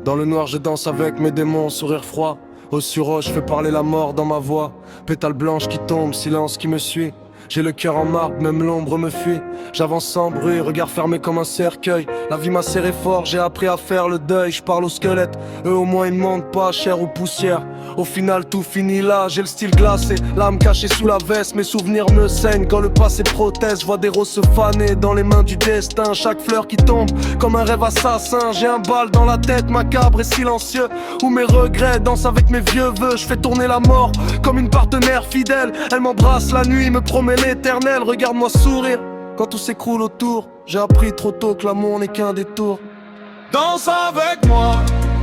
Dans le noir je danse avec mes démons, sourire froid. Au sureau je fais parler la mort dans ma voix. Pétale blanche qui tombe, silence qui me suit. J'ai le cœur en marbre, même l'ombre me fuit. J'avance sans bruit, regard fermé comme un cercueil. La vie m'a serré fort, j'ai appris à faire le deuil. Je parle au squelette, eux au moins ils ne mentent pas, chair ou poussière. Au final tout finit là, j'ai le style glacé, l'âme cachée sous la veste. Mes souvenirs me saignent quand le passé proteste. Je vois des roses se faner dans les mains du destin. Chaque fleur qui tombe comme un rêve assassin. J'ai un bal dans la tête, macabre et silencieux, où mes regrets dansent avec mes vieux vœux. Je fais tourner la mort comme une partenaire fidèle. Elle m'embrasse la nuit, me promet l'éternel. Regarde-moi sourire quand tout s'écroule autour. J'ai appris trop tôt que l'amour n'est qu'un détour. Danse avec moi,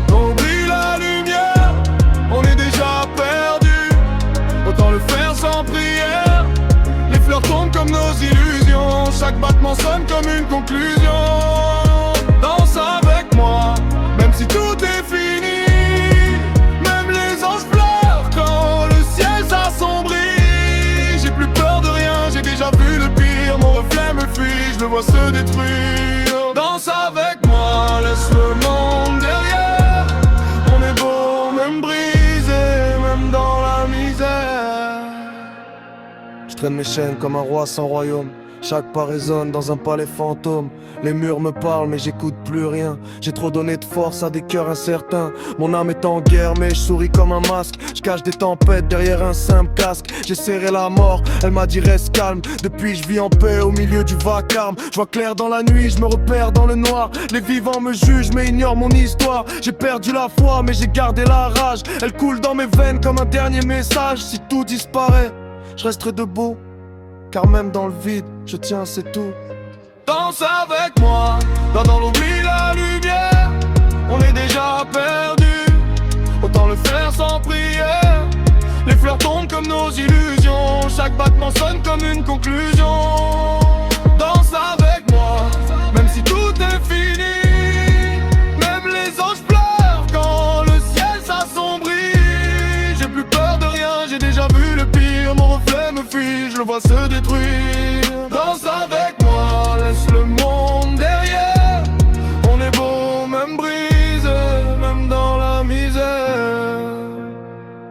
oublie la lumière. On est déjà perdu, autant le faire sans prière. Les fleurs tombent comme nos illusions, chaque battement sonne comme une conclusion. Danse avec moi, même si tout est fini. Même les anges pleurent quand le ciel s'assombrit. J'ai plus peur de rien, j'ai déjà vu le pire. Mon reflet me fuit, je le vois se détruire. Danse avec moi, laisse le monde derrière. On est beau, même brisé, même dans la misère. Je traîne mes chaînes comme un roi sans royaume. Chaque pas résonne dans un palais fantôme. Les murs me parlent mais j'écoute plus rien. J'ai trop donné de force à des cœurs incertains. Mon âme est en guerre mais je souris comme un masque. Je cache des tempêtes derrière un simple casque. J'ai serré la mort, elle m'a dit reste calme. Depuis je vis en paix au milieu du vacarme. Je vois clair dans la nuit, je me repère dans le noir. Les vivants me jugent mais ignorent mon histoire. J'ai perdu la foi mais j'ai gardé la rage. Elle coule dans mes veines comme un dernier message. Si tout disparaît, je resterai debout. Car même dans le vide, je tiens, c'est tout. Danse avec moi, dans l'oubli la lumière. On est déjà perdu, autant le faire sans prière. Les fleurs tombent comme nos illusions, chaque battement sonne comme une conclusion. Danse avec moi, même si tout est fini. Même les anges pleurent quand le ciel s'assombrit. J'ai plus peur de rien, j'ai déjà vu le pire. Mon reflet me fuit, je le vois se détruire. Danse avec moi, laisse le monde derrière. On est beau, même brisé, même dans la misère.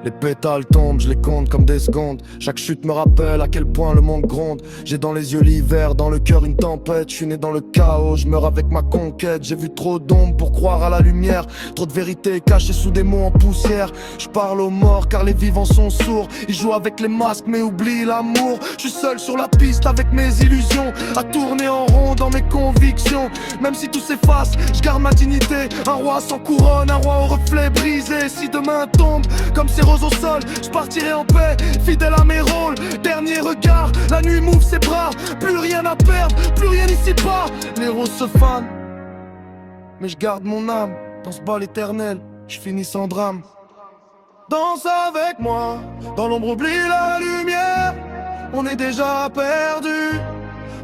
Les pétales tombent, je les compte comme des secondes. Chaque chute me rappelle à quel point le monde gronde. J'ai dans les yeux l'hiver, dans le cœur une tempête. Je suis né dans le chaos, je meurs avec ma conquête. J'ai vu trop d'ombres pour croire à la lumière. Trop de vérité cachée sous des mots en poussière. Je parle aux morts car les vivants sont sourds. Ils jouent avec les masques mais oublient l'amour. Je suis seul sur la piste avec mes illusions, à tourner en rond dans mes convictions. Même si tout s'efface, je garde ma dignité. Un roi sans couronne, un roi au reflet brisé. Si demain tombe comme ces roses au sol, je partirai en paix, fidèle à mes rôles. Dernier regard, la nuit m'ouvre ses bras. Plus rien à perdre, plus rien ici-bas. Les roses se fanent, mais je garde mon âme. Dans ce bal éternel, je finis sans drame. Danse avec moi, dans l'ombre oublie la lumière. On est déjà perdu,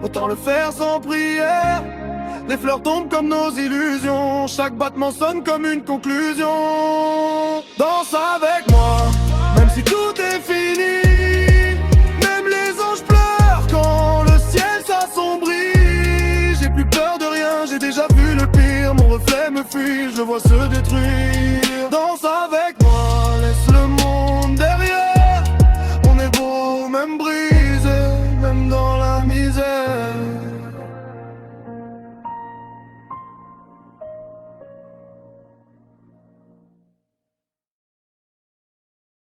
autant le faire sans prière. Les fleurs tombent comme nos illusions, chaque battement sonne comme une conclusion. Danse avec moi, même si tout est fini. Même les anges pleurent quand le ciel s'assombrit. J'ai plus peur de rien, j'ai déjà vu le pire. Mon reflet me fuit, je le vois se détruire.